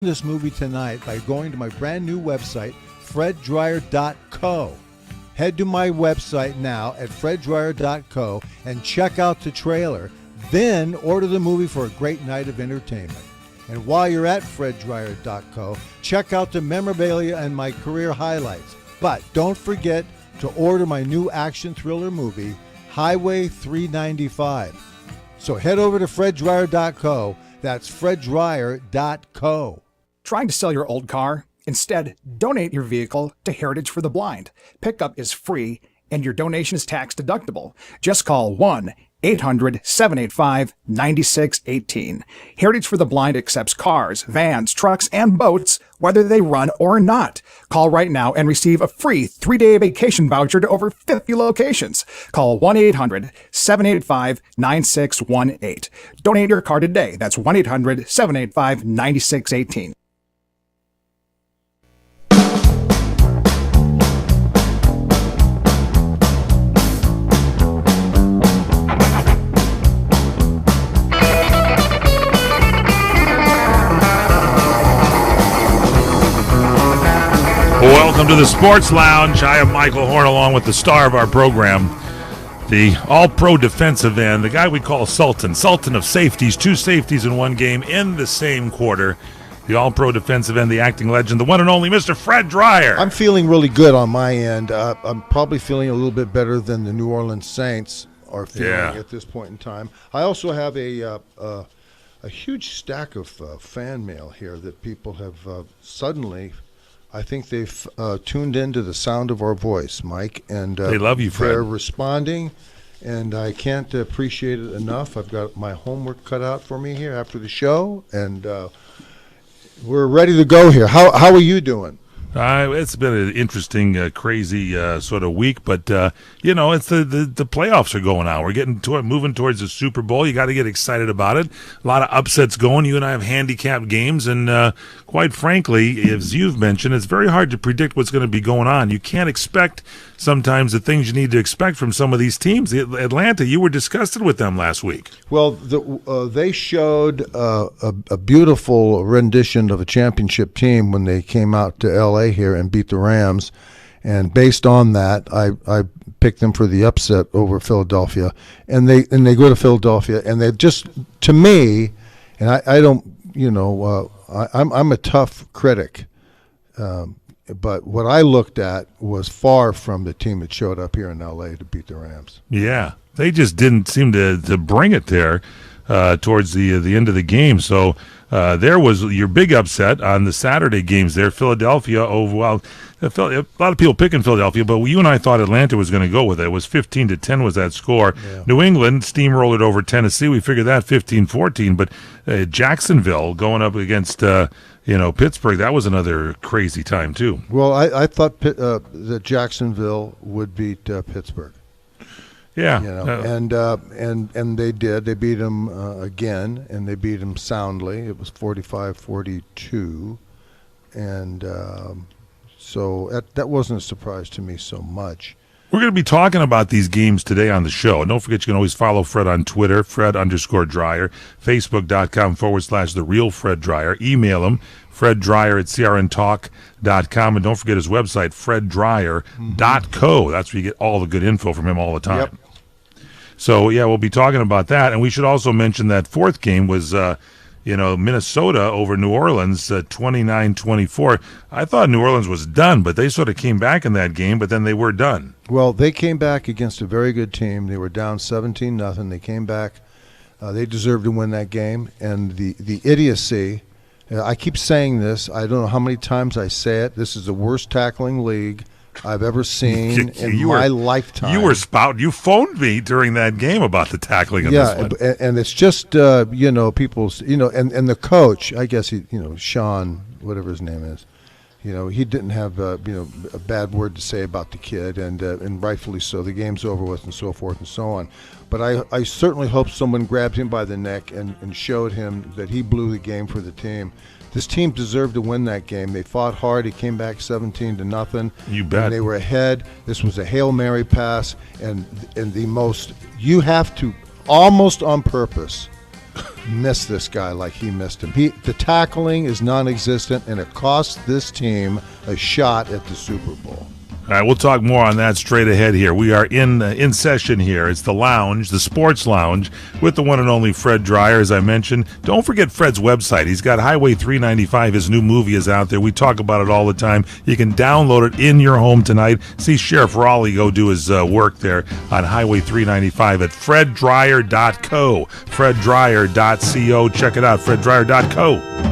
this movie tonight by going to my brand new website, freddryer.co. Head to my website now at freddryer.co and check out the trailer. Then order the movie for a great night of entertainment. And while you're at freddryer.co, check out the memorabilia and my career highlights. But don't forget to order my new action thriller movie, Highway 395. So head over to freddryer.co. That's freddryer.co. Trying to sell your old car? Instead, donate your vehicle to Heritage for the Blind. Pickup is free, and your donation is tax deductible. Just call 1-800-785-9618. Heritage for the Blind accepts cars, vans, trucks, and boats, whether they run or not. Call right now and receive a free 3-day vacation voucher to over 50 locations. Call 1-800-785-9618. Donate your car today. That's 1-800-785-9618. Welcome to the Sports Lounge. I am Michael Horn, along with the star of our program, the all-pro defensive end, the guy we call Sultan of safeties, 2 safeties in one game in the same quarter, the all-pro defensive end, the acting legend, the one and only Mr. Fred Dryer. I'm feeling really good on my end. I'm probably feeling a little bit better than the New Orleans Saints are feeling at this point in time. I also have a huge stack of fan mail here that people have suddenly... I think they've tuned into the sound of our voice, Mike, and they love you, Fred. They're responding, and I can't appreciate it enough. I've got my homework cut out for me here after the show, and we're ready to go here. How are you doing? It's been an interesting, crazy sort of week, but it's the playoffs are going on. We're getting moving towards the Super Bowl. You got to get excited about it. A lot of upsets going. You and I have handicapped games, and quite frankly, as you've mentioned, it's very hard to predict what's going to be going on. You can't expect sometimes the things you need to expect from some of these teams. Atlanta, you were disgusted with them last week. Well, they showed a beautiful rendition of a championship team when they came out to L.A. here and beat the Rams, and based on that, I picked them for the upset over Philadelphia, and they go to Philadelphia, and they just, to me, and I don't, I'm a tough critic, but what I looked at was far from the team that showed up here in L.A. to beat the Rams. Yeah, they just didn't seem to bring it there towards the end of the game. So there was your big upset on the Saturday games there. Philadelphia, a lot of people picking Philadelphia, but you and I thought Atlanta was going to go with it. It was 15-10 was that score. Yeah. New England steamrolled over Tennessee. We figured that 15-14, but Jacksonville going up against Pittsburgh, that was another crazy time too. Well, I thought that Jacksonville would beat Pittsburgh. Yeah, and they did. They beat them again, and they beat them soundly. It was 45-42, and so that wasn't a surprise to me so much. We're going to be talking about these games today on the show. And don't forget, you can always follow Fred on Twitter, Fred_Dryer, Facebook.com/TheRealFredDryer. Email him, FredDryer@CRNTalk.com. And don't forget his website, FredDryer.co. That's where you get all the good info from him all the time. Yep. So, yeah, we'll be talking about that. And we should also mention that fourth game was Minnesota over New Orleans, 29-24. I thought New Orleans was done, but they sort of came back in that game, but then they were done. Well, they came back against a very good team. They were down 17-0. They came back. They deserved to win that game. And the idiocy, I keep saying this. I don't know how many times I say it. This is the worst tackling league I've ever seen in my lifetime. You you phoned me during that game about the tackling of this one. And it's just, people's, and the coach, I guess, Sean, whatever his name is, he didn't have, a bad word to say about the kid, and rightfully so. The game's over with and so forth and so on. But I certainly hope someone grabbed him by the neck and showed him that he blew the game for the team. This team deserved to win that game. They fought hard. He came back 17-0. You bet. And they were ahead. This was a Hail Mary pass, and the most, you have to almost on purpose miss this guy like he missed him. The tackling is non-existent, and it cost this team a shot at the Super Bowl. All right, we'll talk more on that straight ahead here. We are in session here. It's the lounge, the sports lounge, with the one and only Fred Dryer, as I mentioned. Don't forget Fred's website. He's got Highway 395. His new movie is out there. We talk about it all the time. You can download it in your home tonight. See Sheriff Raleigh go do his work there on Highway 395 at freddryer.co, freddryer.co. Check it out, freddryer.co.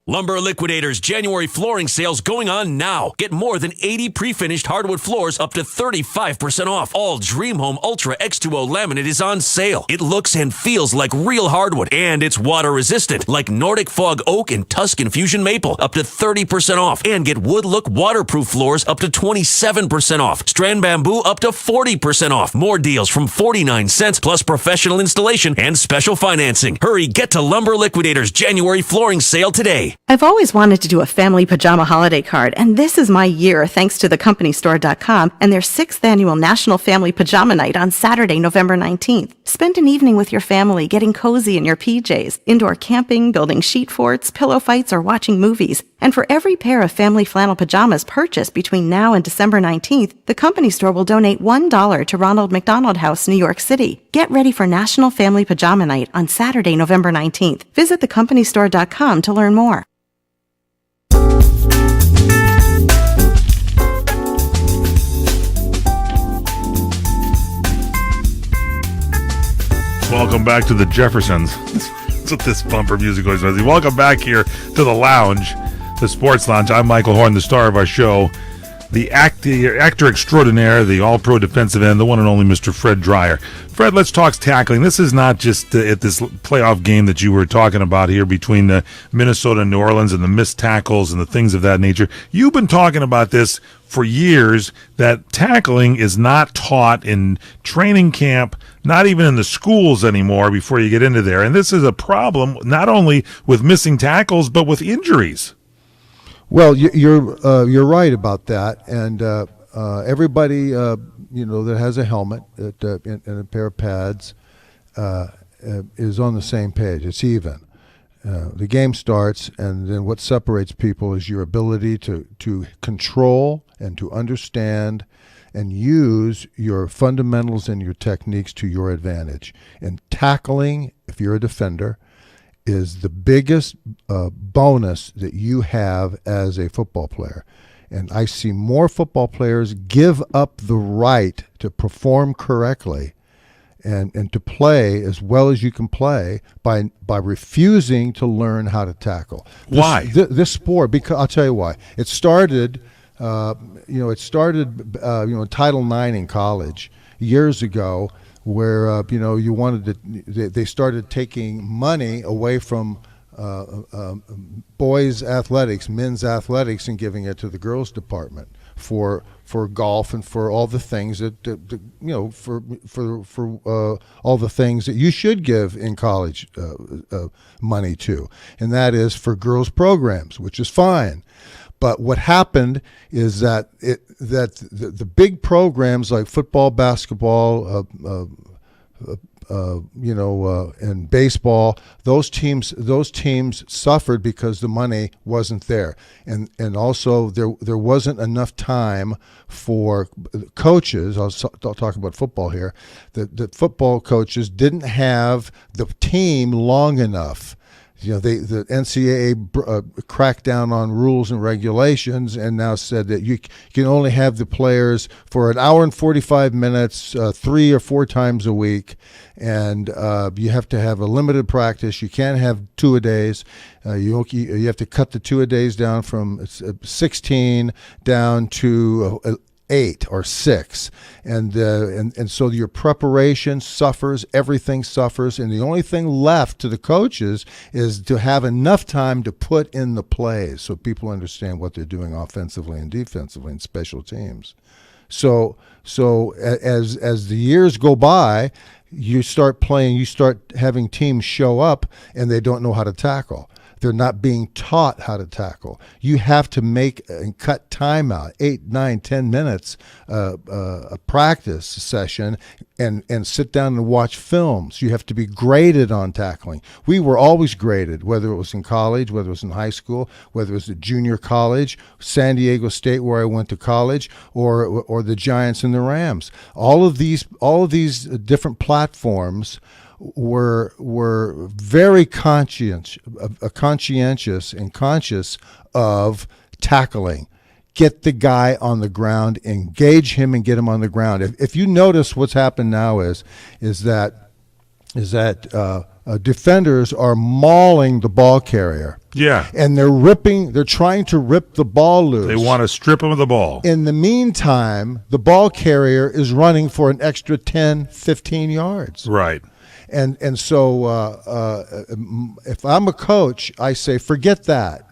Lumber Liquidators January flooring sales going on now. Get more than 80 pre-finished hardwood floors up to 35% off. All Dream Home Ultra X2O laminate is on sale. It looks and feels like real hardwood, and it's water resistant, like Nordic Fog Oak and Tuscan Fusion Maple, up to 30% off. And get Wood Look waterproof floors up to 27% off. Strand Bamboo up to 40% off. More deals from 49 cents plus professional installation and special financing. Hurry, get to Lumber Liquidators January flooring sale today. I've always wanted to do a family pajama holiday card, and this is my year thanks to thecompanystore.com and their 6th annual National Family Pajama Night on Saturday, November 19th. Spend an evening with your family getting cozy in your PJs, indoor camping, building sheet forts, pillow fights, or watching movies. And for every pair of family flannel pajamas purchased between now and December 19th, the Company Store will donate $1 to Ronald McDonald House, New York City. Get ready for National Family Pajama Night on Saturday, November 19th. Visit thecompanystore.com to learn more. Welcome back to the Jeffersons. That's what this bumper music always does. Welcome back here to the lounge, the sports lounge. I'm Michael Horn, the star of our show, the actor extraordinaire, the all-pro defensive end, the one and only Mr. Fred Dryer. Fred, let's talk tackling. This is not just at this playoff game that you were talking about here between Minnesota and New Orleans and the missed tackles and the things of that nature. You've been talking about this for years, that tackling is not taught in training camp, not even in the schools anymore before you get into there. And this is a problem not only with missing tackles, but with injuries. Well, you're right about that, and everybody that has a helmet and a pair of pads is on the same page. It's even. The game starts, and then what separates people is your ability to control and to understand and use your fundamentals and your techniques to your advantage. And tackling, if you're a defender, is the biggest bonus that you have as a football player. And I see more football players give up the right to perform correctly and to play as well as you can play by refusing to learn how to tackle. Why? This sport, because I'll tell you why. It started, in Title IX in college years ago, where you wanted to. They started taking money away from boys athletics, men's athletics, and giving it to the girls department for golf and for all the things that for all the things that you should give in college money to, and that is for girls programs, which is fine. But what happened is that the big programs like football, basketball, and baseball, those teams suffered because the money wasn't there, and also there wasn't enough time for coaches. I'll talk about football here. The football coaches didn't have the team long enough. The NCAA cracked down on rules and regulations and now said that you can only have the players for an hour and 45 minutes, 3 or 4 times a week, and you have to have a limited practice. You can't have 2-a-days. You have to cut the 2-a-days down from 16 down to 8 or 6, and so your preparation suffers, everything suffers, and the only thing left to the coaches is to have enough time to put in the plays so people understand what they're doing offensively and defensively and special teams. So as the years go by, you start having teams show up and they don't know how to tackle. They're not being taught how to tackle. You have to make and cut time out, 8, 9, 10 minutes, a practice session, and sit down and watch films. You have to be graded on tackling. We were always graded, whether it was in college, whether it was in high school, whether it was at junior college, San Diego State where I went to college, or the Giants and the Rams. All of these different platforms were very conscientious and conscious of tackling. Get the guy on the ground, engage him, and get him on the ground. If you notice, what's happened now is that defenders are mauling the ball carrier. Yeah. And they're trying to rip the ball loose. They want to strip him of the ball. In the meantime, the ball carrier is running for an extra 10, 15 yards. Right. And so if I'm a coach, I say, forget that.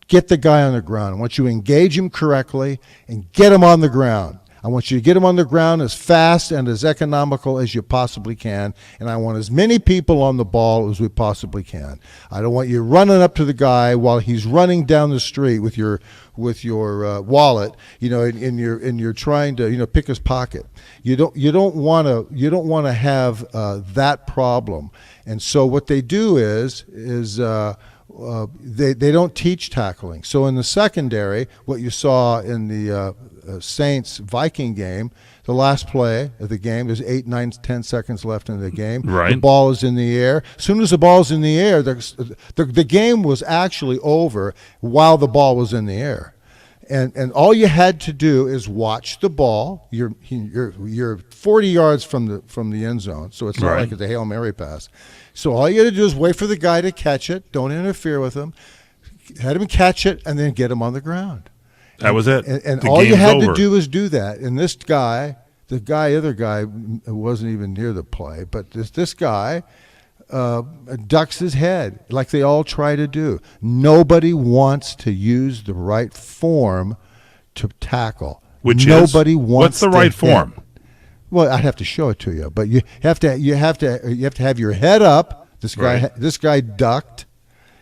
Get the guy on the ground. I want you to engage him correctly and get him on the ground. I want you to get him on the ground as fast and as economical as you possibly can, and I want as many people on the ball as we possibly can. I don't want you running up to the guy while he's running down the street with your wallet, and you're trying to pick his pocket. You don't want to have that problem. And so what they do is they don't teach tackling. So in the secondary, what you saw in the Saints-Viking game, the last play of the game, there's 8, 9, 10 seconds left in the game. Right. The ball is in the air. As soon as the ball's in the air, the game was actually over while the ball was in the air. And all you had to do is watch the ball. You're 40 yards from the end zone, so it's not like it's a Hail Mary pass. So all you got to do is wait for the guy to catch it. Don't interfere with him. Had him catch it, and then get him on the ground. That was it. And the all you game's had over. to do is do that. And this guy, the other guy wasn't even near the play, but this guy ducks his head like they all try to do. Nobody wants to use the right form to tackle. Which nobody is? wants. What's the to right hit. form? Well, I'd have to show it to you, but you have to have your head up. This guy ducked.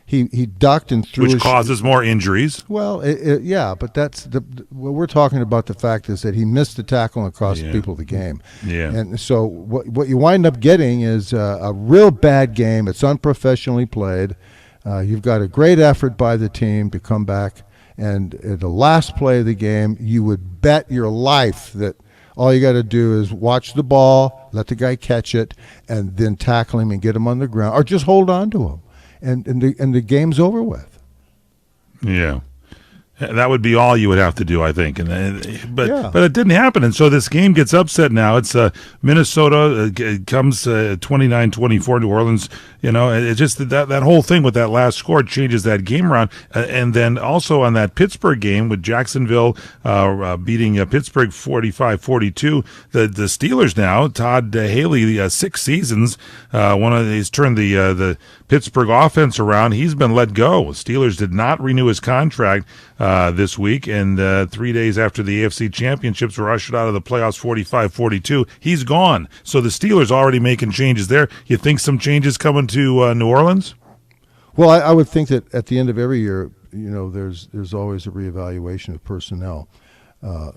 He ducked and threw. Which causes more injuries. Well, yeah, but that's what we're talking about. The fact is that he missed the tackle and cost people the game. Yeah. And so what you wind up getting is a real bad game. It's unprofessionally played. You've got a great effort by the team to come back, and at the last play of the game, you would bet your life that all you got to do is watch the ball, let the guy catch it, and then tackle him and get him on the ground, or just hold on to him, and the game's over with. Yeah. That would be all you would have to do, I think. But it didn't happen. And so this game gets upset now. It's Minnesota comes 29-24 New Orleans. It's just that whole thing with that last score changes that game around. And then also on that Pittsburgh game with Jacksonville beating Pittsburgh 45-42, the Steelers now, Todd Haley, 6 seasons, he's turned the Pittsburgh offense around. He's been let go. Steelers did not renew his contract this week, and 3 days after the AFC championships were ushered out of the playoffs 45-42, he's gone. So the Steelers already making changes there. You think some changes coming to New Orleans? Well, I would think that at the end of every year, there's always a reevaluation of personnel,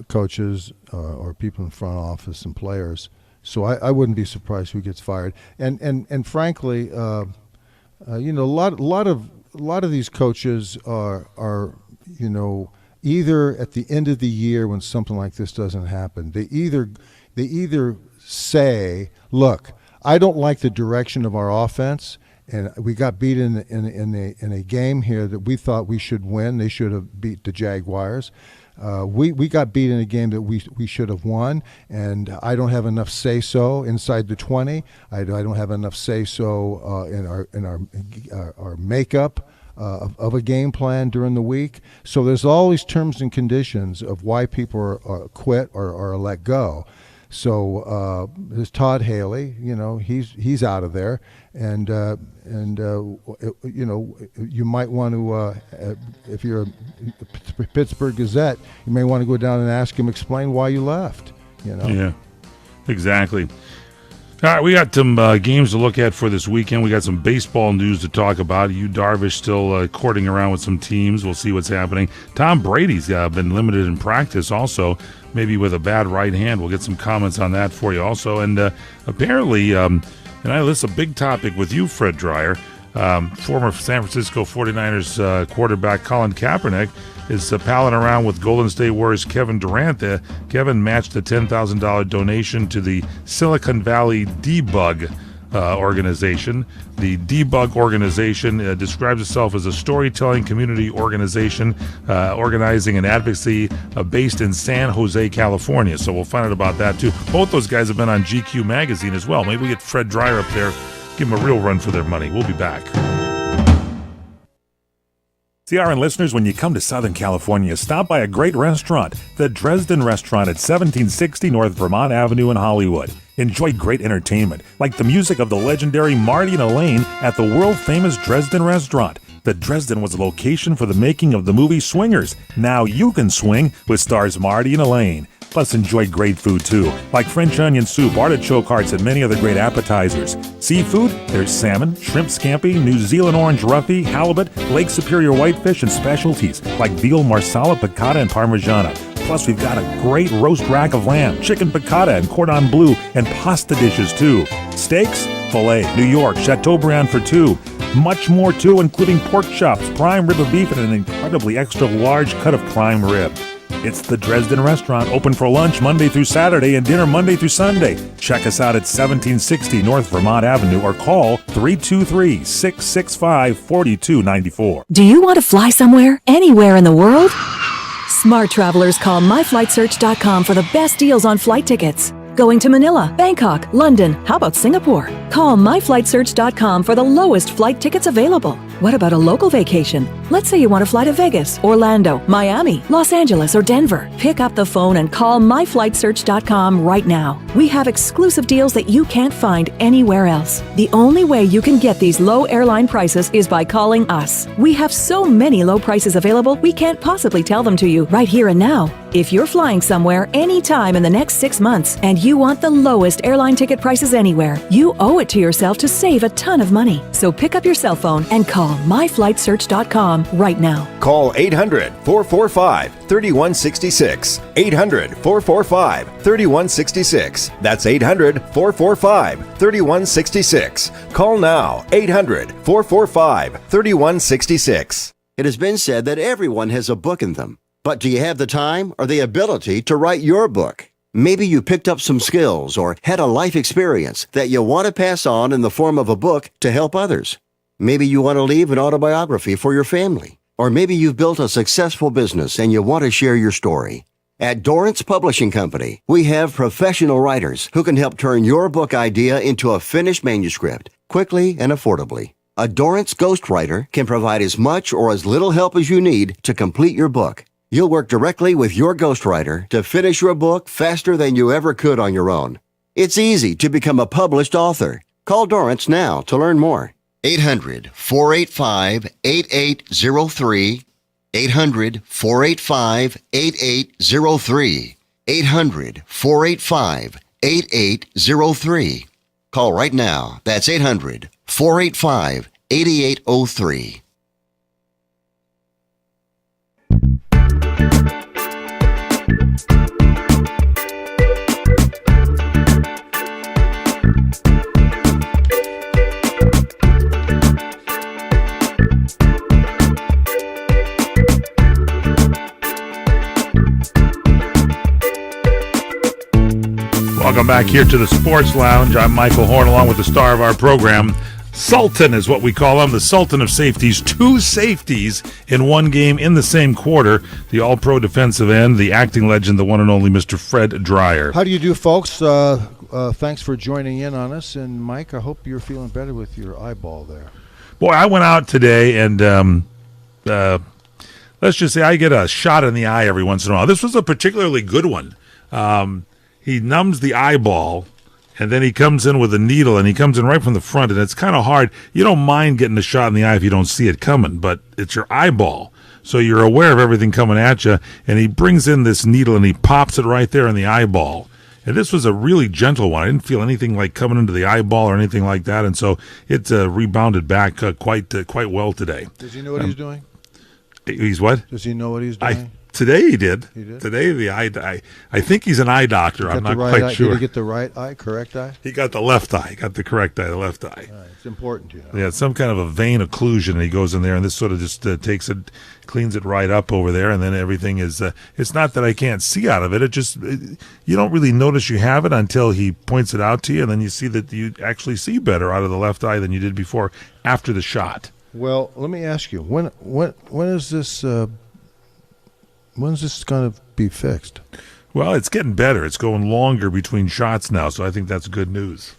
coaches or people in front office and players. So I wouldn't be surprised who gets fired. And frankly, a lot of these coaches are either at the end of the year when something like this doesn't happen, they either say, look, I don't like the direction of our offense, and we got beat in a game here that we thought we should win. They should have beat the Jaguars. We got beat in a game that we should have won, and I don't have enough say-so inside the 20. I don't have enough say-so in our makeup of a game plan during the week. So there's all these terms and conditions of why people are quit or let go. So there's Todd Haley. He's out of there, and you might want to, if you're a Pittsburgh Gazette, you may want to go down and ask him, explain why you left. Yeah, exactly. All right, we got some games to look at for this weekend. We got some baseball news to talk about. Yu Darvish still courting around with some teams. We'll see what's happening. Tom Brady's been limited in practice also, maybe with a bad right hand. We'll get some comments on that for you also. And apparently, and this is a big topic with you, Fred Dreyer, former San Francisco 49ers quarterback Colin Kaepernick is palling around with Golden State Warriors Kevin Durant. Kevin matched a $10,000 donation to the Silicon Valley Debug organization. The Debug organization describes itself as a storytelling community organization organizing and advocacy based in San Jose, California. So we'll find out about that too. Both those guys have been on GQ magazine as well. Maybe we get Fred Dreyer up there, give them a real run for their money. We'll be back. CRN listeners, when you come to Southern California, stop by a great restaurant, the Dresden Restaurant at 1760 North Vermont Avenue in Hollywood. Enjoy great entertainment, like the music of the legendary Marty and Elaine at the world-famous Dresden Restaurant. The Dresden was a location for the making of the movie Swingers. Now you can swing with stars Marty and Elaine. Plus, enjoy great food, too, like French onion soup, artichoke hearts, and many other great appetizers. Seafood, there's salmon, shrimp scampi, New Zealand orange roughy, halibut, Lake Superior whitefish, and specialties like veal, marsala, piccata, and parmigiana. Plus, we've got a great roast rack of lamb, chicken piccata, and cordon bleu, and pasta dishes, too. Steaks, filet, New York, Chateaubriand for two. Much more, too, including pork chops, prime rib of beef, and an incredibly extra large cut of prime rib. It's the Dresden Restaurant, open for lunch Monday through Saturday and dinner Monday through Sunday. Check us out at 1760 North Vermont Avenue or call 323-665-4294. Do you want to fly somewhere, anywhere in the world? Smart travelers call myflightsearch.com for the best deals on flight tickets. Going to Manila, Bangkok, London, how about Singapore? Call myflightsearch.com for the lowest flight tickets available. What about a local vacation? Let's say you want to fly to Vegas, Orlando, Miami, Los Angeles, or Denver. Pick up the phone and call myflightsearch.com right now. We have exclusive deals that you can't find anywhere else. The only way you can get these low airline prices is by calling us. We have so many low prices available, we can't possibly tell them to you right here and now. If you're flying somewhere anytime in the next 6 months and you want the lowest airline ticket prices anywhere, you owe it to yourself to save a ton of money. So pick up your cell phone and call myflightsearch.com right now. Call 800-445-3166. 800-445-3166. That's 800-445-3166. Call now. 800-445-3166. It has been said that everyone has a book in them. But do you have the time or the ability to write your book? Maybe you picked up some skills or had a life experience that you want to pass on in the form of a book to help others. Maybe you want to leave an autobiography for your family. Or maybe you've built a successful business and you want to share your story. At Dorrance Publishing Company, we have professional writers who can help turn your book idea into a finished manuscript quickly and affordably. A Dorrance ghostwriter can provide as much or as little help as you need to complete your book. You'll work directly with your ghostwriter to finish your book faster than you ever could on your own. It's easy to become a published author. Call Dorrance now to learn more. 800-485-8803. 800-485-8803. 800-485-8803. Call right now. That's 800-485-8803. Welcome back here to the Sports Lounge. I'm Michael Horn, along with the star of our program. Sultan is what we call him, the Sultan of safeties. 2 safeties in one game in the same quarter. The all-pro defensive end, the acting legend, the one and only Mr. Fred Dreyer. How do you do, folks? Thanks for joining in on us. And, Mike, I hope you're feeling better with your eyeball there. Boy, I went out today and let's just say I get a shot in the eye every once in a while. This was a particularly good one. He numbs the eyeball, and then he comes in with a needle, and he comes in right from the front, and it's kind of hard. You don't mind getting a shot in the eye if you don't see it coming, but it's your eyeball, so you're aware of everything coming at you, and he brings in this needle, and he pops it right there in the eyeball. And this was a really gentle one. I didn't feel anything like coming into the eyeball or anything like that, and so it rebounded back quite well today. Does he know what he's doing? He's what? Does he know what he's doing? Today he did. He did? Today I think he's an eye doctor. I'm not quite sure. Did he get the right eye, correct eye? He got the left eye. He got the correct eye, the left eye. All right, it's important, you know. Yeah, it's some kind of a vein occlusion, and he goes in there, and this sort of just takes it, cleans it right up over there, and then everything is. It's not that I can't see out of it. It just you don't really notice you have it until he points it out to you, and then you see that you actually see better out of the left eye than you did before after the shot. Well, let me ask you, when is this? When's this going to be fixed? Well, it's getting better. It's going longer between shots now, so I think that's good news.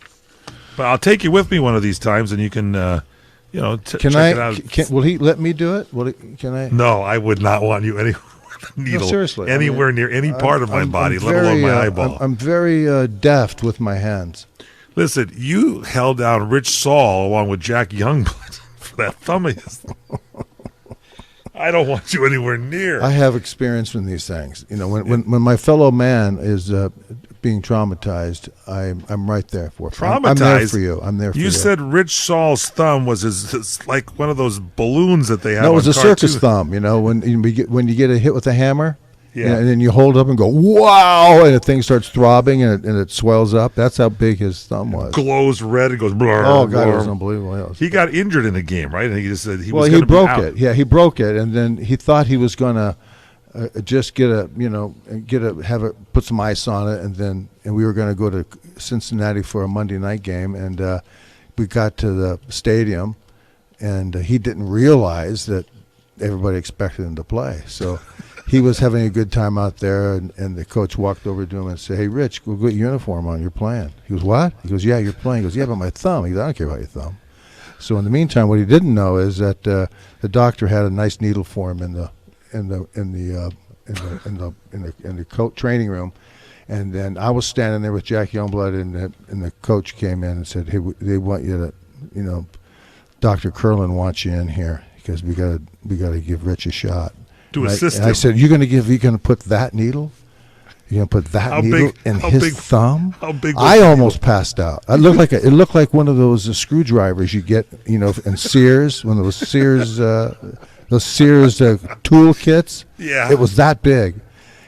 But I'll take you with me one of these times, and you can, check it out. Will he let me do it? Can I? No, I would not want you anywhere with a needle No, seriously, anywhere near any part of my body, let alone my eyeball. I'm very deft with my hands. Listen, you held down Rich Saul along with Jack Youngblood for that thumb of his. I don't want you anywhere near. I have experience in these things. You know, when my fellow man is being traumatized, I'm right there for him. Traumatized? I'm there for you. I'm there for you. You said Rich Saul's thumb was his like one of those balloons that they have. No, it was on a circus cartoons. thumb. You know, when you get a hit with a hammer. Yeah. And then you hold up and go, wow, and the thing starts throbbing and it swells up. That's how big his thumb was. Glows red and goes blur. Oh, God, blur. it was unbelievable. He got injured in the game, right? And he just said he was he going to be broke out. it. Yeah, he broke it, and then he thought he was going to just put some ice on it, and we were going to go to Cincinnati for a Monday night game, and we got to the stadium, and he didn't realize that everybody expected him to play, so. He was having a good time out there, and the coach walked over to him and said, "Hey, Rich, go get your uniform on. You're playing." He goes, "What?" He goes, "Yeah, you're playing." He goes, "Yeah, but my thumb." He goes, "I don't care about your thumb." So in the meantime, what he didn't know is that the doctor had a nice needle for him in the training room, and then I was standing there with Jack Youngblood, and the coach came in and said, "Hey, they want you to, Dr. Curlin wants you in here because we got to give Rich a shot." To assist him. And I said, "You're going to put that needle? You're going to put that needle in his thumb?" How big? Was I almost passed out. It looked like one of those screwdrivers you get, in Sears, one of those Sears tool kits. Yeah. It was that big,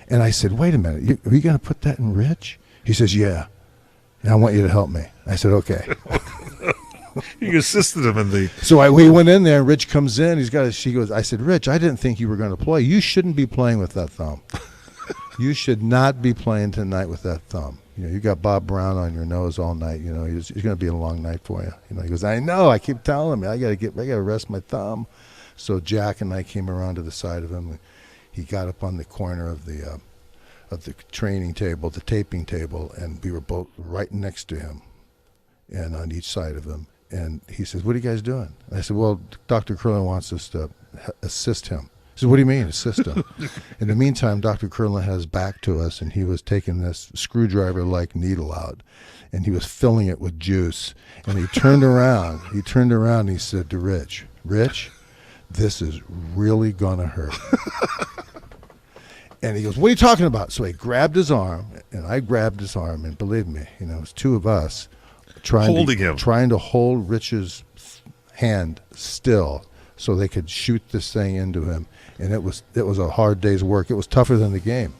and I said, "Wait a minute, are you going to put that in Rich?" He says, "Yeah, and I want you to help me." I said, "Okay." You assisted him in the. So we went in there, and Rich comes in. She goes, I said, "Rich, I didn't think you were going to play. You shouldn't be playing with that thumb. You should not be playing tonight with that thumb. You got Bob Brown on your nose all night. It's going to be a long night for you." He goes, "I know. I keep telling him. I got to rest my thumb." So Jack and I came around to the side of him. He got up on the corner of the training table, the taping table, and we were both right next to him, and on each side of him. And he says, "What are you guys doing?" And I said, "Well, Dr. Curlin wants us to assist him." He said, "What do you mean, assist him?" In the meantime, Dr. Curlin had his back to us, and he was taking this screwdriver-like needle out, and he was filling it with juice. And he turned around. And he said to Rich, "Rich, this is really going to hurt." And he goes, "What are you talking about?" So he grabbed his arm, and I grabbed his arm, and believe me, it was two of us. Trying to hold Rich's hand still so they could shoot this thing into him, and it was a hard day's work. It was tougher than the game.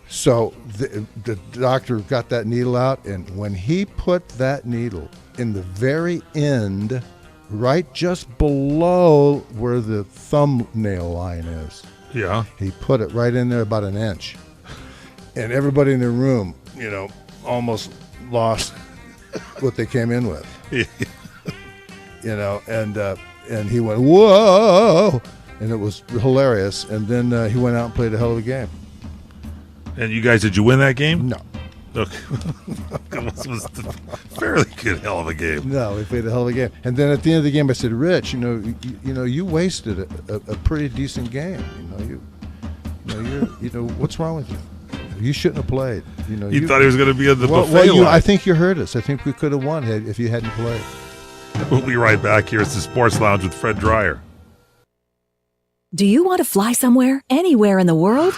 So the doctor got that needle out, and when he put that needle in the very end, right just below where the thumbnail line is, Yeah. he put it right in there about an inch, and everybody in the room, almost lost what they came in with, and he went, "Whoa," and it was hilarious. And then he went out and played a hell of a game. And you guys, did you win that game? No, Okay. It was a fairly good hell of a game. no, we played a hell of a game. And then at the end of the game, I said, "Rich, you wasted a pretty decent game. What's wrong with you? You shouldn't have played. You thought he was going to be in the buffet Well, line. I think you heard us. I think we could have won if you hadn't played." We'll be right back. Here it's the Sports Lounge with Fred Dreyer. Do you want to fly somewhere, anywhere in the world?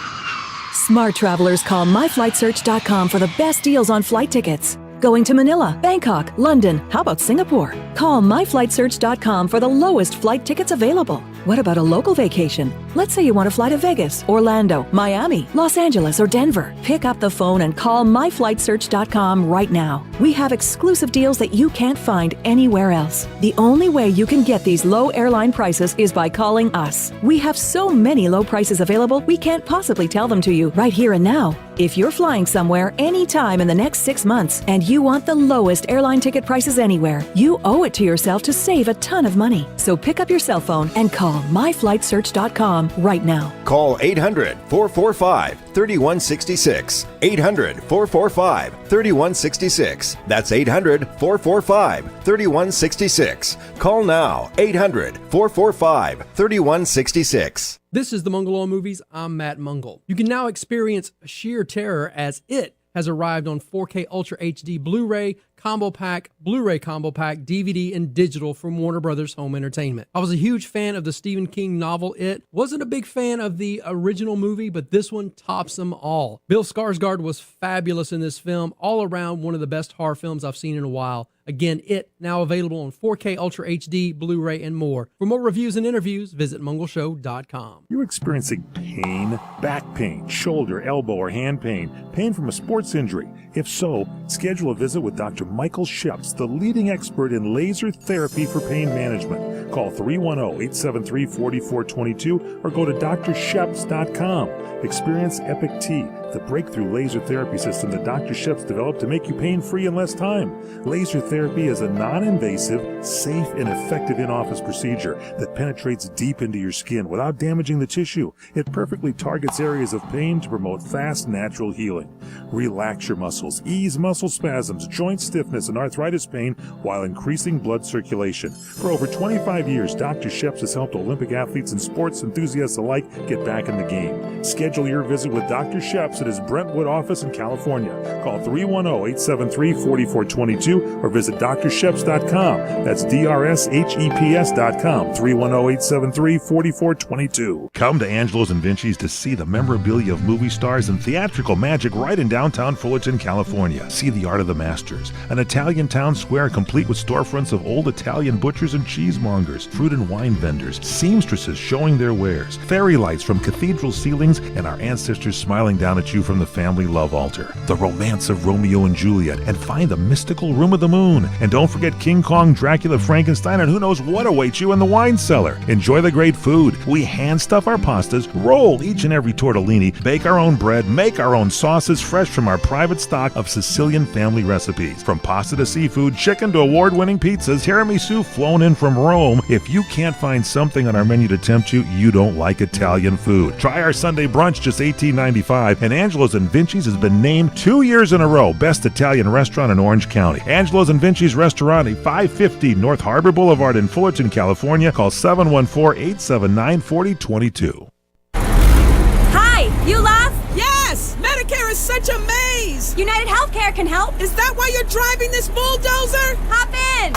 Smart travelers call myflightsearch.com for the best deals on flight tickets. Going to Manila, Bangkok, London, how about Singapore? Call myflightsearch.com for the lowest flight tickets available. What about a local vacation? Let's say you want to fly to Vegas, Orlando, Miami, Los Angeles, or Denver. Pick up the phone and call myflightsearch.com right now. We have exclusive deals that you can't find anywhere else. The only way you can get these low airline prices is by calling us. We have so many low prices available, we can't possibly tell them to you right here and now. If you're flying somewhere anytime in the next 6 months and you want the lowest airline ticket prices anywhere, you owe it to yourself to save a ton of money. So pick up your cell phone and call myflightsearch.com right now. Call 800-445-3166. 800-445-3166. That's 800-445-3166. Call now. 800-445-3166. This is the Mungle on Movies. I'm Matt Mungle. You can now experience sheer terror as It has arrived on 4K Ultra HD Blu-ray Combo Pack, Blu-ray Combo Pack, DVD, and digital from Warner Brothers Home Entertainment. I was a huge fan of the Stephen King novel It. Wasn't a big fan of the original movie, but this one tops them all. Bill Skarsgård was fabulous in this film. All around one of the best horror films I've seen in a while. Again, It, now available on 4K Ultra HD, Blu-ray, and more. For more reviews and interviews, visit mungleshow.com. You're experiencing pain, back pain, shoulder, elbow, or hand pain, pain from a sports injury. If so, schedule a visit with Dr. Michael Sheps, the leading expert in laser therapy for pain management. Call 310-873-4422 or go to drsheps.com. Experience Epic T, the breakthrough laser therapy system that Dr. Sheps developed to make you pain-free in less time. Laser therapy is a non-invasive, safe, and effective in-office procedure that penetrates deep into your skin without damaging the tissue. It perfectly targets areas of pain to promote fast, natural healing. Relax your muscles, ease muscle spasms, joint stiffness, and arthritis pain while increasing blood circulation. For over 25 years, Dr. Sheps has helped Olympic athletes and sports enthusiasts alike get back in the game. Schedule your visit with Dr. Sheps at his Brentwood office in California. Call 310-873-4422 or visit drsheps.com. That's DRSHEPS.com. 310-873-4422. Come to Angelo's and Vinci's to see the memorabilia of movie stars and theatrical magic right in downtown Fullerton, California. See the art of the masters, an Italian town square complete with storefronts of old Italian butchers and cheesemongers, fruit and wine vendors, seamstresses showing their wares, fairy lights from cathedral ceilings, and our ancestors smiling down at you from the family love altar. The romance of Romeo and Juliet, and find the mystical Room of the Moon. And don't forget King Kong, Dracula, Frankenstein, and who knows what awaits you in the wine cellar. Enjoy the great food. We hand stuff our pastas, roll each and every tortellini, bake our own bread, make our own sauces fresh from our private stock of Sicilian family recipes. From pasta to seafood, chicken to award-winning pizzas, tiramisu flown in from Rome. If you can't find something on our menu to tempt you, you don't like Italian food. Try our Sunday brunch, just $18.95, and Angelo's and Vinci's has been named 2 years in a row Best Italian Restaurant in Orange County. Angelo's and Vinci's Restaurant at 550 North Harbor Boulevard in Fullerton, California. Call 714-879-4022. Hi, you lost? Yes! Medicare is such a maze! United Healthcare can help. Is that why you're driving this bulldozer? Hop in!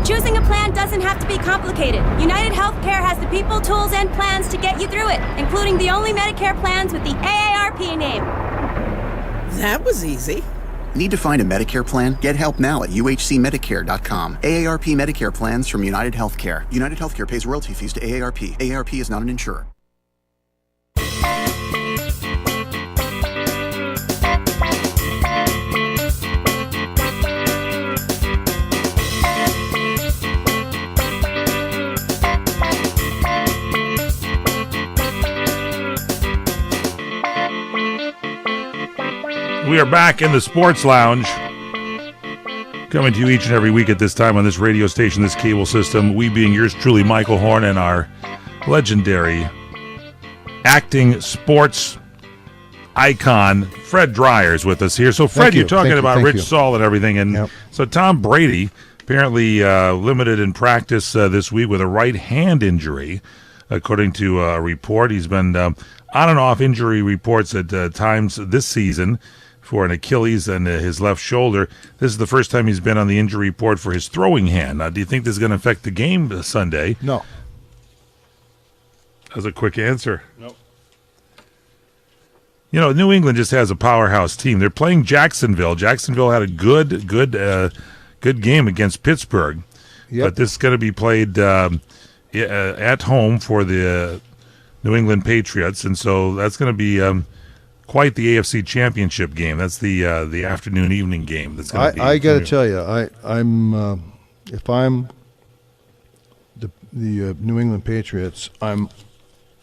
Choosing a plan doesn't have to be complicated. United Healthcare has the people, tools, and plans to get you through it, including the only Medicare plans with the AARP name. That was easy. Need to find a Medicare plan? Get help now at uhcmedicare.com. AARP Medicare plans from United Healthcare. United Healthcare pays royalty fees to AARP. AARP is not an insurer. We are back in the Sports Lounge, coming to you each and every week at this time on this radio station, this cable system. We being yours truly, Michael Horn, and our legendary acting sports icon, Fred Dryer, is with us here. So, Fred, you're talking about Rich Saul and everything. And so Tom Brady, apparently limited in practice this week with a right hand injury, according to a report. He's been on and off injury reports at times this season for an Achilles and his left shoulder. This is the first time he's been on the injury report for his throwing hand. Now, do you think this is going to affect the game Sunday? No. That was a quick answer. Nope. You know, New England just has a powerhouse team. They're playing Jacksonville. Jacksonville had a good game against Pittsburgh, but this is going to be played at home for the New England Patriots, and so that's going to be quite the AFC Championship game. That's the afternoon evening game. That's going to be. I got to tell you, I'm if I'm the New England Patriots, I'm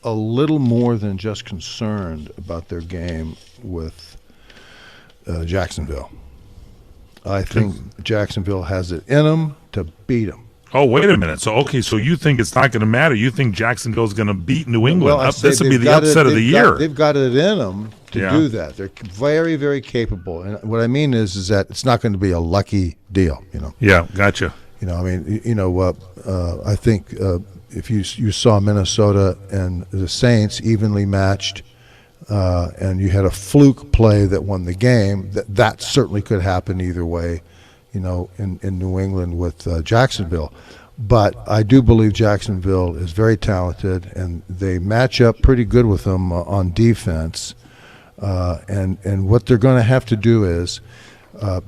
a little more than just concerned about their game with Jacksonville. I think Jacksonville has it in them to beat them. Oh, wait a minute. So you think it's not going to matter? You think Jacksonville's going to beat New England? Well, this would be the upset of the year. They've got it in them to do that. They're very, very capable. And what I mean is that it's not going to be a lucky deal. Yeah, gotcha. I mean, I think if you saw Minnesota and the Saints evenly matched, and you had a fluke play that won the game, that certainly could happen either way, in New England with Jacksonville. But I do believe Jacksonville is very talented, and they match up pretty good with them on defense. And what they're going to have to do is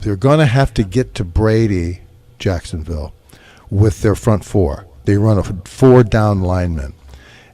they're going to have to get to Brady, Jacksonville, with their front four. They run a 4-down lineman,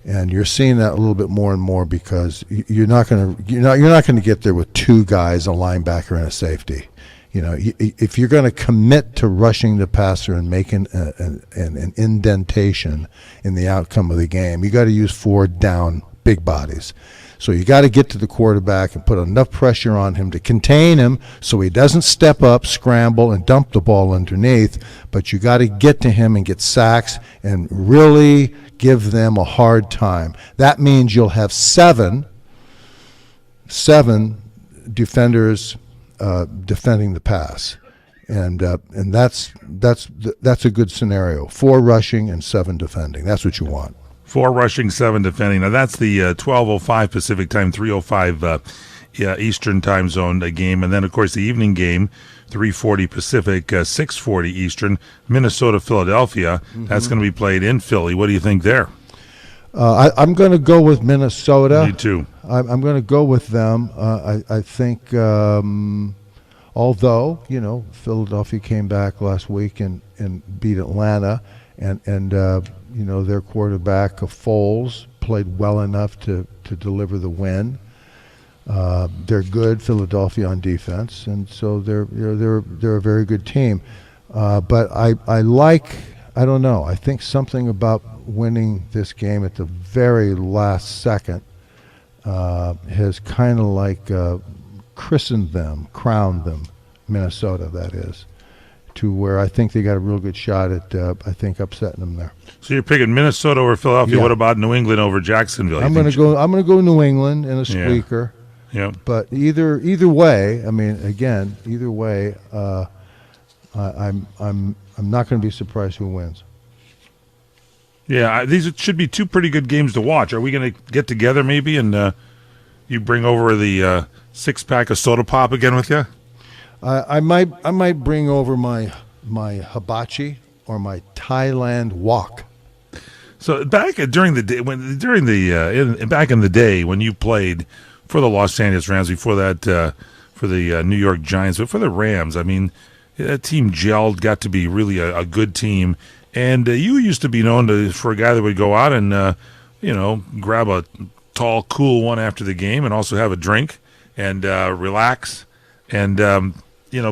and you're seeing that a little bit more and more because you're not going to get there with two guys, a linebacker and a safety. If you're going to commit to rushing the passer and making an indentation in the outcome of the game, you got to use 4-down big bodies. So you got to get to the quarterback and put enough pressure on him to contain him so he doesn't step up, scramble, and dump the ball underneath. But you got to get to him and get sacks and really give them a hard time. That means you'll have seven defenders defending the pass, and that's a good scenario. 4 rushing and 7 defending. That's what you want. 4 rushing, 7 defending. Now that's the 12:05 Pacific time, 3:05 Eastern time zone game, and then of course the evening game, 3:40 Pacific, 6:40 Eastern, Minnesota, Philadelphia. Mm-hmm. That's going to be played in Philly. What do you think there? I'm going to go with Minnesota. Me too. I'm going to go with them. I think, although Philadelphia came back last week and beat Atlanta, and their quarterback Foles played well enough to deliver the win. They're good, Philadelphia, on defense, and so they're a very good team. But I don't know. I think something about winning this game at the very last second has kind of like crowned them, Minnesota, that is, to where I think they got a real good shot at upsetting them there. So you're picking Minnesota over Philadelphia. Yeah. What about New England over Jacksonville? I'm going to go New England in a squeaker. Yeah. But either way, I mean, again, either way, I'm not going to be surprised who wins. Yeah, these should be 2 pretty good games to watch. Are we going to get together maybe and you bring over the 6-pack of soda pop again with you? I might bring over my hibachi or my Thailand wok. So back during the day back in the day when you played for the Los Angeles Rams, before that for the New York Giants, but for the Rams, I mean, that team gelled, got to be really a good team. And you used to be known for a guy that would go out and grab a tall, cool one after the game and also have a drink and relax. And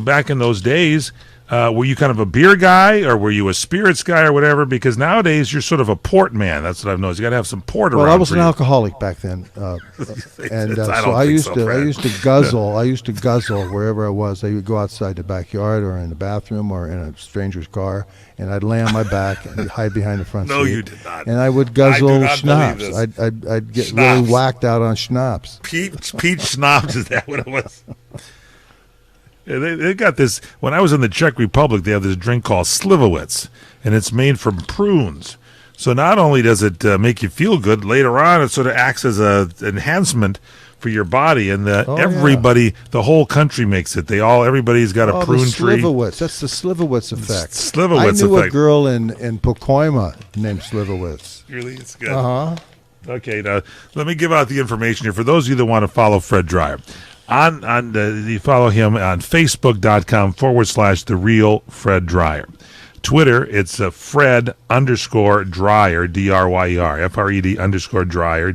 back in those days, were you kind of a beer guy or were you a spirits guy or whatever? Because nowadays you're sort of a port man. That's what I've noticed. You got to have some port around. Well, I was for an you. alcoholic back then, and I used to guzzle. I used to guzzle wherever I was. I would go outside the backyard or in the bathroom or in a stranger's car, and I'd lay on my back and hide behind the front seat. No, you did not. And I would guzzle schnapps. This. I'd get Schnapps. really whacked out on schnapps. Peach schnapps, is that what it was? Yeah, they got this. When I was in the Czech Republic, they have this drink called Slivovitz, and it's made from prunes. So not only does it make you feel good, later on it sort of acts as an enhancement for your body, and everybody, the whole country makes it. Everybody's got a prune tree. Slivovitz. That's the Slivovitz effect. Slivovitz I knew effect. a girl in Pacoima named Slivovitz. Really, it's good. Uh-huh. Okay, now let me give out the information here for those of you that want to follow Fred Dryer. You follow him on Facebook.com/The Real Fred Dryer. Twitter, it's Fred_Dryer, Dryer, FRED_Dryer, Dryer.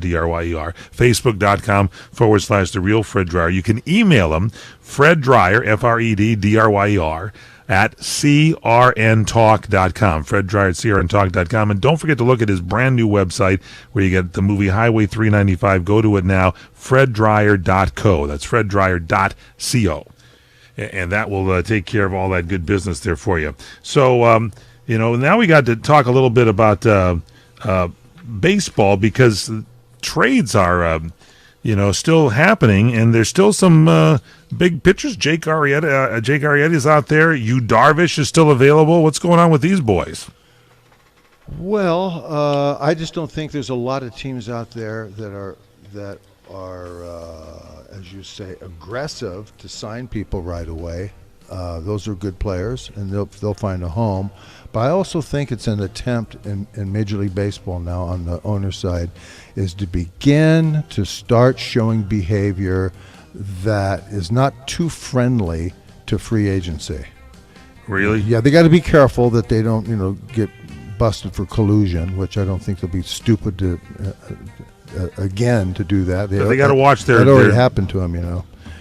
Facebook.com/The Real Fred Dryer. You can email him, Fred Dryer, FRED_Dryer, at crntalk.com. Fred Dryer at crntalk.com. And don't forget to look at his brand new website where you get the movie Highway 395. Go to it now, freddryer.co. That's freddryer.co. And that will take care of all that good business there for you. So, now we got to talk a little bit about baseball because trades are, still happening, and there's still some big pitchers. Jake Arrieta is out there. Yu Darvish is still available. What's going on with these boys? Well, I just don't think there's a lot of teams out there that are, as you say, aggressive to sign people right away. Those are good players, and they'll find a home. But I also think it's an attempt in Major League Baseball now on the owner side is to begin to start showing behavior that is not too friendly to free agency. Really? Yeah, they got to be careful that they don't, get busted for collusion, which I don't think they'll be stupid to again to do that. They got to watch their. That already happened to them,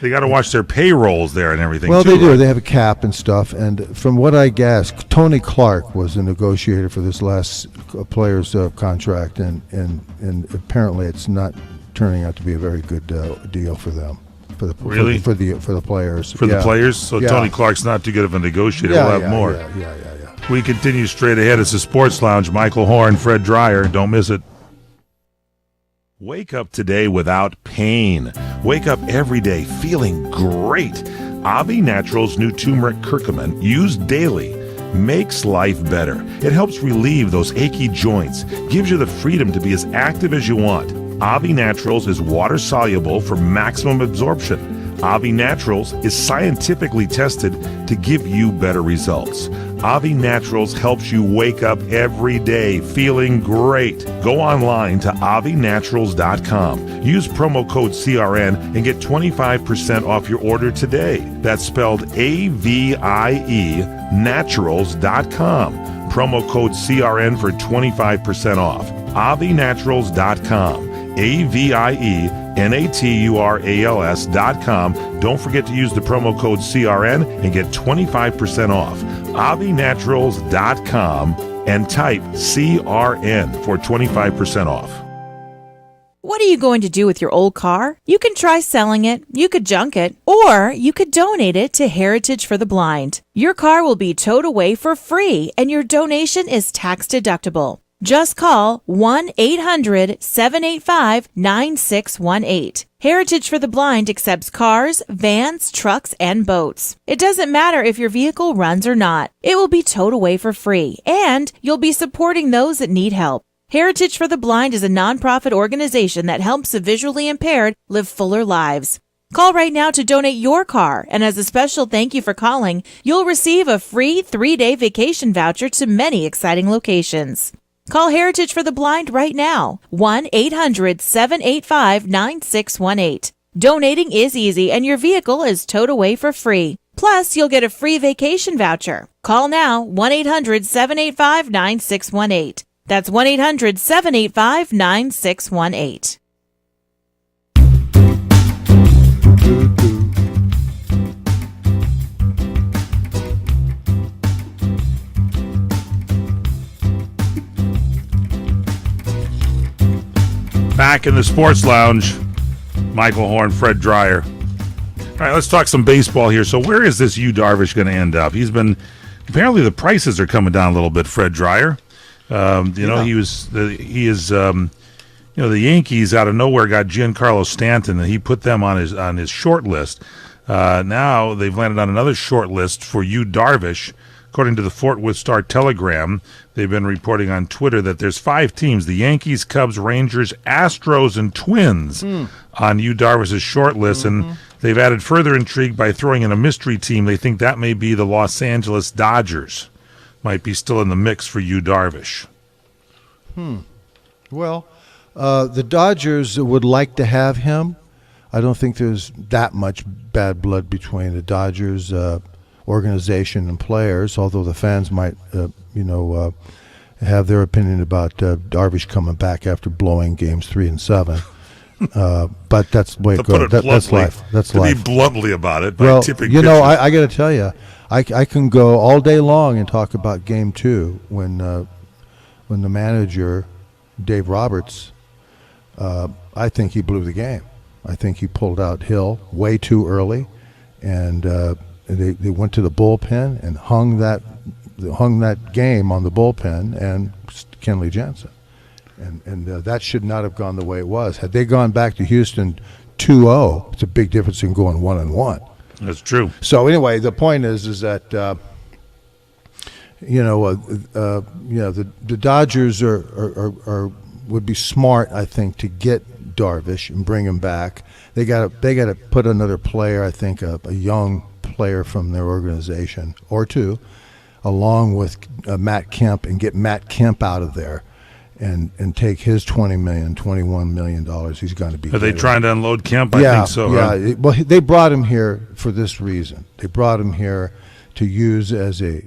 They got to watch their payrolls there and everything. Well, too, they do. right? They have a cap and stuff. And from what I guess, Tony Clark was the negotiator for this last player's contract, and apparently it's not turning out to be a very good deal for them. For the really? For the players. For the players? So yeah. Tony Clark's not too good of a negotiator. Yeah, we'll have more. Yeah. We continue straight ahead. It's the Sports Lounge. Michael Horn, Fred Dryer. Don't miss it. Wake up today without pain. Wake up every day feeling great. Avi Naturals' new turmeric curcumin, used daily, makes life better. It helps relieve those achy joints, gives you the freedom to be as active as you want. Avi Naturals is water soluble for maximum absorption. Avi Naturals is scientifically tested to give you better results. Avi Naturals helps you wake up every day feeling great. Go online to avinaturals.com. Use promo code CRN and get 25% off your order today. That's spelled AVIE naturals.com. Promo code CRN for 25% off. avinaturals.com. AVIENATURALS.com. Don't forget to use the promo code CRN and get 25% off. avinaturals.com and type CRN for 25% off. What are you going to do with your old car? You can try selling it, you could junk it, or you could donate it to Heritage for the Blind. Your car will be towed away for free, and your donation is tax deductible. Just call 1-800-785-9618. Heritage for the Blind accepts cars, vans, trucks, and boats. It doesn't matter if your vehicle runs or not. It will be towed away for free, and you'll be supporting those that need help. Heritage for the Blind is a nonprofit organization that helps the visually impaired live fuller lives. Call right now to donate your car, and as a special thank you for calling, you'll receive a free 3-day vacation voucher to many exciting locations. Call Heritage for the Blind right now, 1-800-785-9618. Donating is easy, and your vehicle is towed away for free. Plus, you'll get a free vacation voucher. Call now, 1-800-785-9618. That's 1-800-785-9618. Back in the Sports Lounge, Michael Horn, Fred Dryer. All right, let's talk some baseball here. So where is this Yu Darvish going to end up? Apparently the prices are coming down a little bit, Fred Dryer. The Yankees out of nowhere got Giancarlo Stanton, and he put them on his short list. Now they've landed on another short list for Yu Darvish. According to the Fort Worth Star-Telegram, they've been reporting on Twitter that there's 5 teams, the Yankees, Cubs, Rangers, Astros, and Twins on Yu Darvish's short list, and they've added further intrigue by throwing in a mystery team. They think that may be the Los Angeles Dodgers. Might be still in the mix for Yu Darvish. Well, The Dodgers would like to have him. I don't think there's that much bad blood between the Dodgers organization and players, although the fans might, have their opinion about Darvish coming back after blowing games 3 and 7. But that's the way it goes. That's life. That's to life. be bluntly about it, by Well, tipping you know, pitches. I got to tell you, I can go all day long and talk about Game 2 when the manager, Dave Roberts, I think he blew the game. I think he pulled out Hill way too early, and they went to the bullpen and hung that game on the bullpen and Kenley Jansen. And that should not have gone the way it was. Had they gone back to Houston 2-0, it's a big difference in going 1-1. That's true. So anyway, the point is that the Dodgers are would be smart, I think, to get Darvish and bring him back. They got to put another player, I think, a young player from their organization or two, along with Matt Kemp, and get Matt Kemp out of there. And take his $21 million he's going to be. Are they trying to unload Kemp? I Yeah, think so. Yeah. Huh? Well, they brought him here for this reason. They brought him here to use as a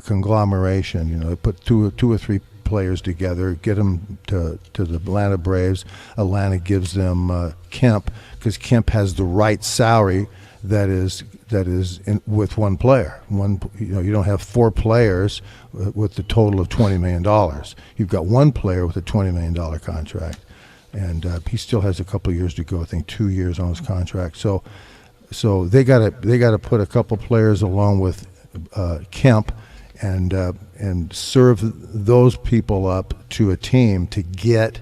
conglomeration. You know, they put two or three players together, get them to the Atlanta Braves. Atlanta gives them Kemp because Kemp has the right salary that is with one player. You don't have 4 players with the total of $20 million. You've got one player with a $20 million contract, and he still has a couple of years to go. I think 2 years on his contract. So they got to put a couple players along with Kemp, and serve those people up to a team to get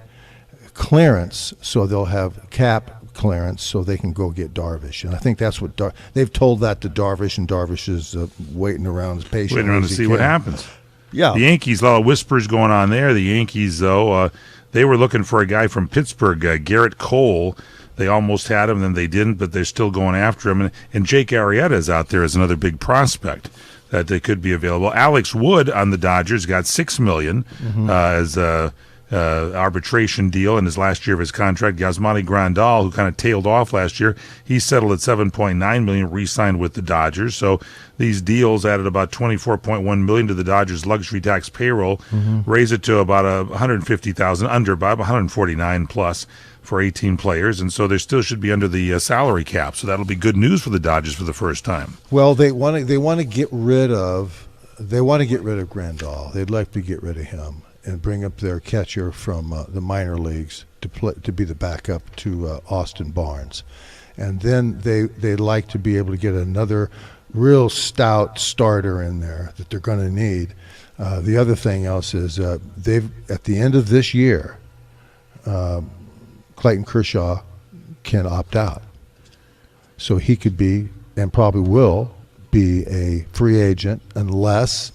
clearance, so they'll have cap clearance so they can go get Darvish. And I think that's what they've told that to Darvish, and Darvish is waiting around as patiently Waiting around as to he see what can. happens. Yeah. The Yankees, a lot of whispers going on there. The Yankees, though, they were looking for a guy from Pittsburgh, Garrett Cole. They almost had him, then they didn't, but they're still going after him. And Jake Arrieta is out there as another big prospect that they could be available. Alex Wood on the Dodgers got $6 million as a arbitration deal in his last year of his contract. Yasmani Grandal, who kind of tailed off last year, he settled at $7.9 million, re-signed with the Dodgers. So these deals added about $24.1 million to the Dodgers' luxury tax payroll, raise it to about $150,000, under by $149 plus for 18 players, and so they still should be under the salary cap. So that'll be good news for the Dodgers for the first time. Well, they want to get rid of Grandal. They'd like to get rid of him and bring up their catcher from the minor leagues to be the backup to Austin Barnes, and then they'd like to be able to get another real stout starter in there that they're going to need. The other thing else is they've at the end of this year, Clayton Kershaw can opt out, so he could be and probably will be a free agent unless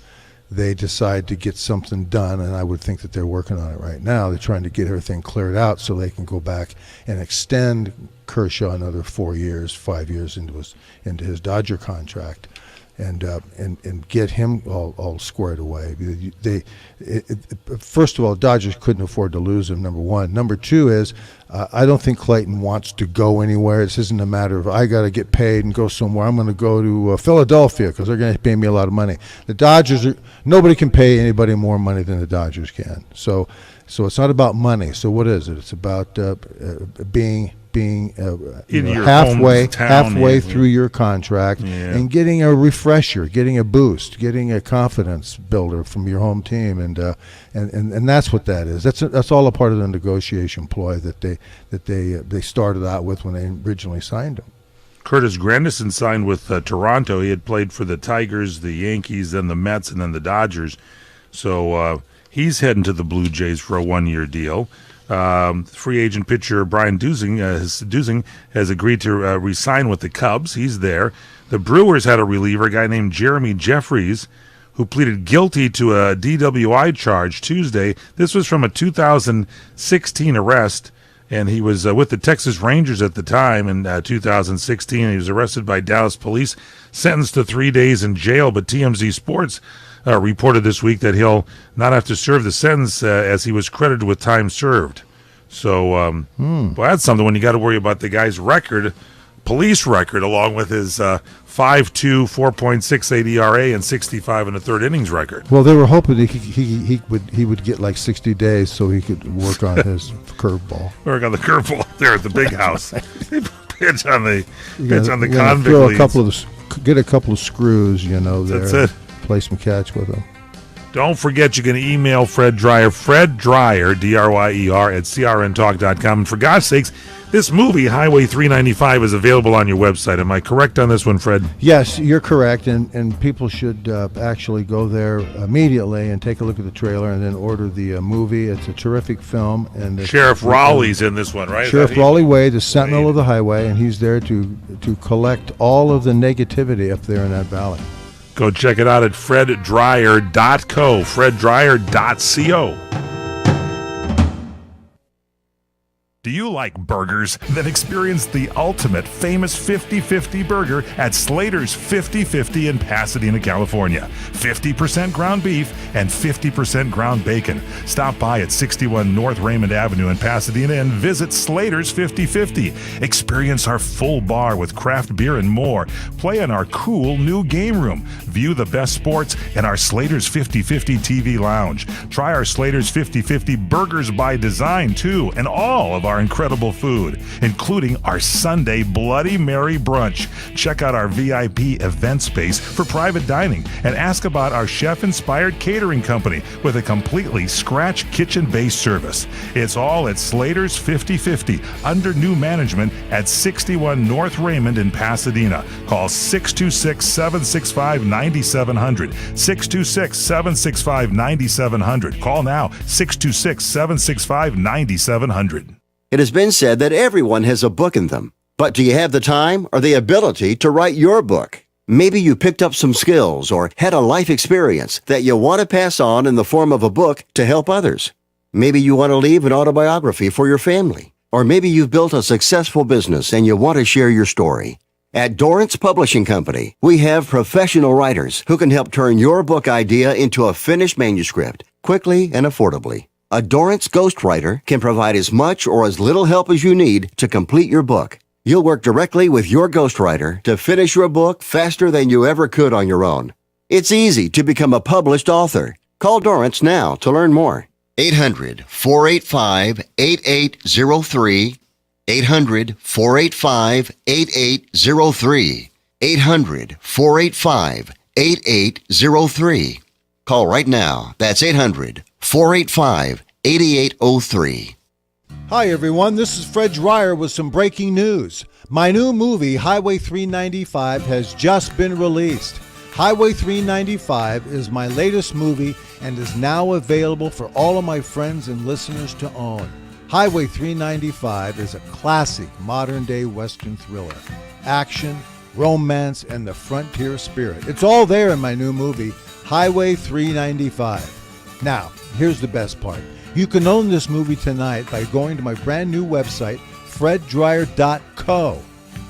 they decide to get something done, and I would think that they're working on it right now. They're trying to get everything cleared out so they can go back and extend Kershaw another 4 years, 5 years into his Dodger contract, and get him all squared away. First of all, Dodgers couldn't afford to lose him, number one. Number two is I don't think Clayton wants to go anywhere. This isn't a matter of I got to get paid and go somewhere. I'm going to go to Philadelphia because they're going to pay me a lot of money. The Dodgers nobody can pay anybody more money than the Dodgers can. So it's not about money. So what is it? It's about being halfway through your contract and getting a refresher, getting a boost, getting a confidence builder from your home team, and that's what that is. That's all a part of the negotiation ploy that they started out with when they originally signed him. Curtis Granderson signed with Toronto. He had played for the Tigers, the Yankees, then the Mets, and then the Dodgers. So he's heading to the Blue Jays for a 1-year deal. Free agent pitcher Brian Dusing has agreed to re-sign with the Cubs. He's there. The Brewers had a reliever, a guy named Jeremy Jeffries, who pleaded guilty to a DWI charge Tuesday. This was from a 2016 arrest, and he was with the Texas Rangers at the time in 2016. He was arrested by Dallas police, sentenced to 3 days in jail, but TMZ Sports reported this week that he'll not have to serve the sentence as he was credited with time served. So, well, that's something when you got to worry about the guy's record, police record, along with his 5.2, 4.68 ERA and 65 in the third innings record. Well, they were hoping that he would get like 60 days so he could work on his curveball. Work on the curveball there at the big house. pitch on the convict throw leads. Get a couple of screws, there. That's it. Play some catch with them. Don't forget, you can email Fred Dryer, Dryer, DRYER, at crntalk.com. And for God's sakes, this movie, Highway 395, is available on your website. Am I correct on this one, Fred? Yes, you're correct, and people should actually go there immediately and take a look at the trailer and then order the movie. It's a terrific film. And Sheriff Rowley's in this one, right? Sheriff Raleigh Wade, the sentinel of the highway, and he's there to collect all of the negativity up there in that valley. Go check it out at freddryer.co, freddryer.co. Do you like burgers? Then experience the ultimate famous 50-50 burger at Slater's 50-50 in Pasadena, California. 50% ground beef and 50% ground bacon. Stop by at 61 North Raymond Avenue in Pasadena and visit Slater's 50-50. Experience our full bar with craft beer and more. Play in our cool new game room. View the best sports in our Slater's 50-50 TV lounge. Try our Slater's 50-50 burgers by design too, and all of our incredible food, including our Sunday Bloody Mary brunch. Check out our VIP event space for private dining and ask about our chef-inspired catering company with a completely scratch kitchen-based service. It's all at Slater's 50-50 under new management at 61 North Raymond in Pasadena. Call 626-765-9700. 626-765-9700. Call now, 626-765-9700. It has been said that everyone has a book in them. But do you have the time or the ability to write your book? Maybe you picked up some skills or had a life experience that you want to pass on in the form of a book to help others. Maybe you want to leave an autobiography for your family. Or maybe you've built a successful business and you want to share your story. At Dorrance Publishing Company, we have professional writers who can help turn your book idea into a finished manuscript quickly and affordably. A Dorrance ghostwriter can provide as much or as little help as you need to complete your book. You'll work directly with your ghostwriter to finish your book faster than you ever could on your own. It's easy to become a published author. Call Dorrance now to learn more. 800-485-8803. 800-485-8803. 800-485-8803. Call right now. That's 800-485-8803. Hi, everyone. This is Fred Dryer with some breaking news. My new movie, Highway 395, has just been released. Highway 395 is my latest movie and is now available for all of my friends and listeners to own. Highway 395 is a classic modern-day Western thriller. Action, romance, and the frontier spirit. It's all there in my new movie, Highway 395. Now, here's the best part. You can own this movie tonight by going to my brand new website, freddryer.co.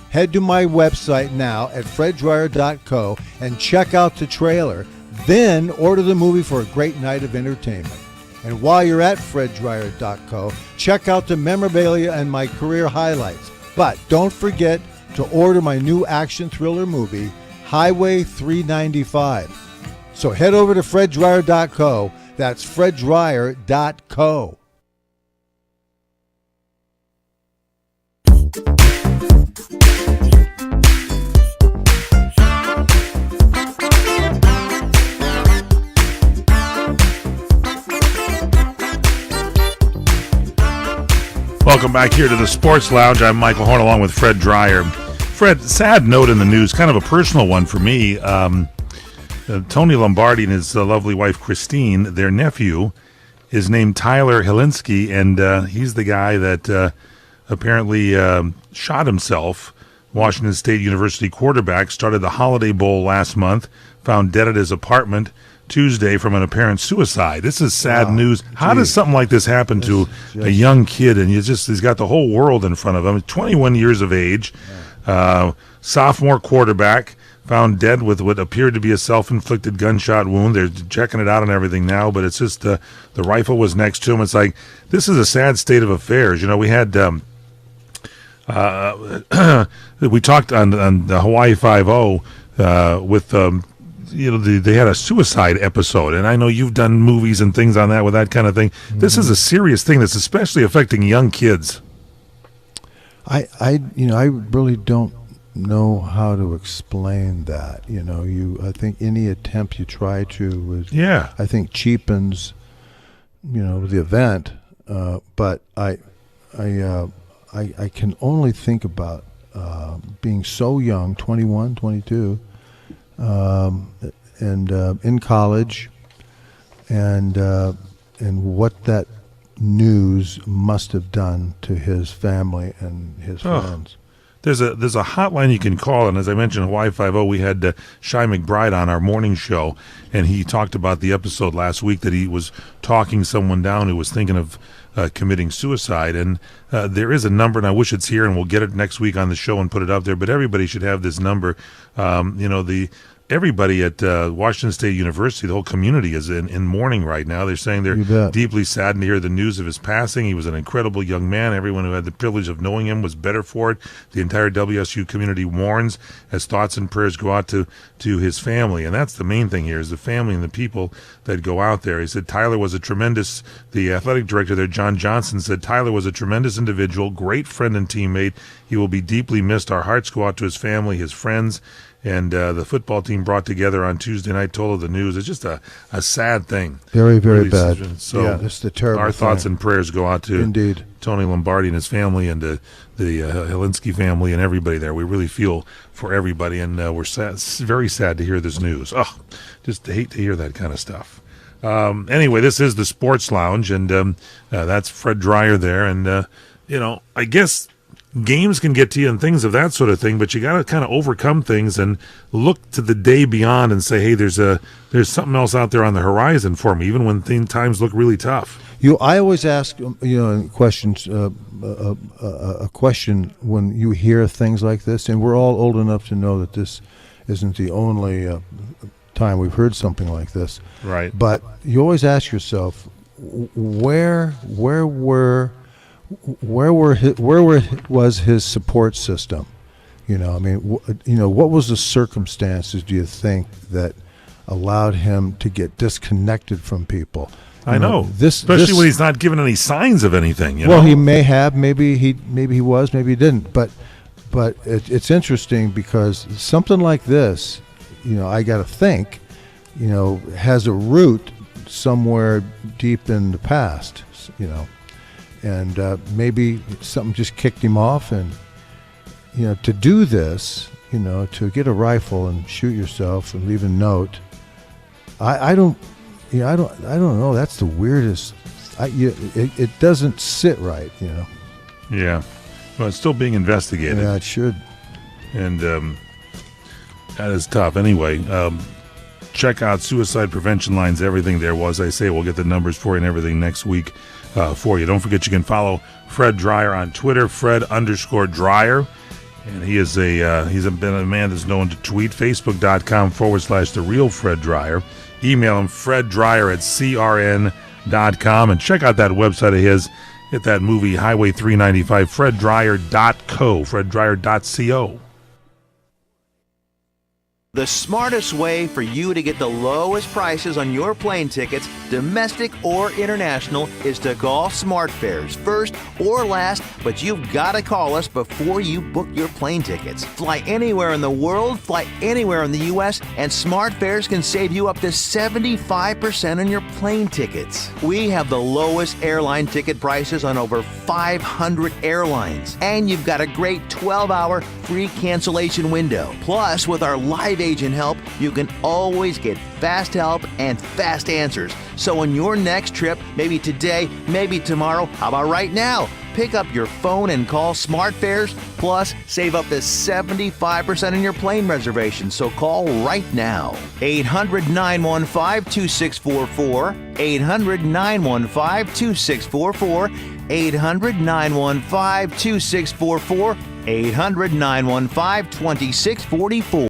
Head to my website now at freddryer.co and check out the trailer. Then order the movie for a great night of entertainment. And while you're at freddryer.co, check out the memorabilia and my career highlights. But don't forget to order my new action thriller movie, Highway 395. So head over to freddryer.co. That's freddryer.co. Welcome back here to the Sports Lounge. I'm Michael Horn along with Fred Dryer. Fred, sad note in the news, kind of a personal one for me. Tony Lombardi and his lovely wife Christine, their nephew, is named Tyler Helinski, and he's the guy that apparently shot himself. Washington State University quarterback started the Holiday Bowl last month, found dead at his apartment Tuesday from an apparent suicide. This is sad news. How does something like this happen to a young kid? And he's got the whole world in front of him. 21 years of age, sophomore quarterback. found dead with what appeared to be a self-inflicted gunshot wound. They're checking it out and everything now, but it's just the rifle was next to him. It's like, this is a sad state of affairs. You know, we had we talked on the Hawaii 5-0 with they had a suicide episode, and I know you've done movies and things on that with that kind of thing. Mm-hmm. This is a serious thing that's especially affecting young kids. I really don't know how to explain that. I think any attempt you try to I think cheapens the event, but I can only think about being so young, 21, 22, and in college, and what that news must have done to his family and his friends. There's a hotline you can call, and as I mentioned, Hawaii 5-0, we had Shy McBride on our morning show, and he talked about the episode last week that he was talking someone down who was thinking of committing suicide, and there is a number, and I wish it's here, and we'll get it next week on the show and put it up there, but everybody should have this number. Everybody at Washington State University, the whole community is in mourning right now. They're saying they're deeply saddened to hear the news of his passing. He was an incredible young man. Everyone who had the privilege of knowing him was better for it. The entire WSU community mourns as thoughts and prayers go out to his family. And that's the main thing here, is the family and the people that go out there. He said Tyler was the athletic director there, John Johnson, said Tyler was a tremendous individual, great friend and teammate. He will be deeply missed. Our hearts go out to his family, his friends. And the football team brought together on Tuesday night told her the news. It's just a sad thing. Very, very bad. So it's the terrible our thoughts and prayers go out to Indeed. Tony Lombardi and his family, and the Helinski family and everybody there. We really feel for everybody, and we're very sad to hear this news. Oh, just hate to hear that kind of stuff. Anyway, this is the Sports Lounge, and that's Fred Dreyer there. And, I guess games can get to you and things of that sort of thing, but you got to kind of overcome things and look to the day beyond and say, hey, there's something else out there on the horizon for me, even when times look really tough. I always ask, questions, a question when you hear things like this, and we're all old enough to know that this isn't the only time we've heard something like this. Right. But you always ask yourself, where was his support system? What was the circumstances, do you think, that allowed him to get disconnected from people? I know, especially when he's not giving any signs of anything. Well, he may have, maybe he was, maybe he didn't. But it's interesting because something like this, I got to think, has a root somewhere deep in the past, and maybe something just kicked him off, and to do this, to get a rifle and shoot yourself and leave a note. I don't know. That's the weirdest. It doesn't sit right, Yeah, well, it's still being investigated. Yeah, it should. And that is tough. Anyway, check out Suicide Prevention Lines. Everything there. Well, as I say, we'll get the numbers for you and everything next week for you. Don't forget you can follow Fred Dreyer on Twitter, Fred_Dreyer. And he's been a man that's known to tweet. Facebook.com/The Real Fred Dreyer. Email him, freddryer@crn.com. And check out that website of his. Get that movie, Highway 395, freddryer.co, freddryer.co. The smartest way for you to get the lowest prices on your plane tickets, domestic or international, is to call SmartFares, first or last, but you've got to call us before you book your plane tickets. Fly anywhere in the world, fly anywhere in the U.S., and SmartFares can save you up to 75% on your plane tickets. We have the lowest airline ticket prices on over 500 airlines, and you've got a great 12-hour free cancellation window. Plus, with our live agent help, you can always get fast help and fast answers. So on your next trip, maybe today, maybe tomorrow, how about right now? Pick up your phone and call SmartFares, plus save up to 75% on your plane reservation. So call right now. 800-915-2644, 800-915-2644, 800-915-2644, 800-915-2644.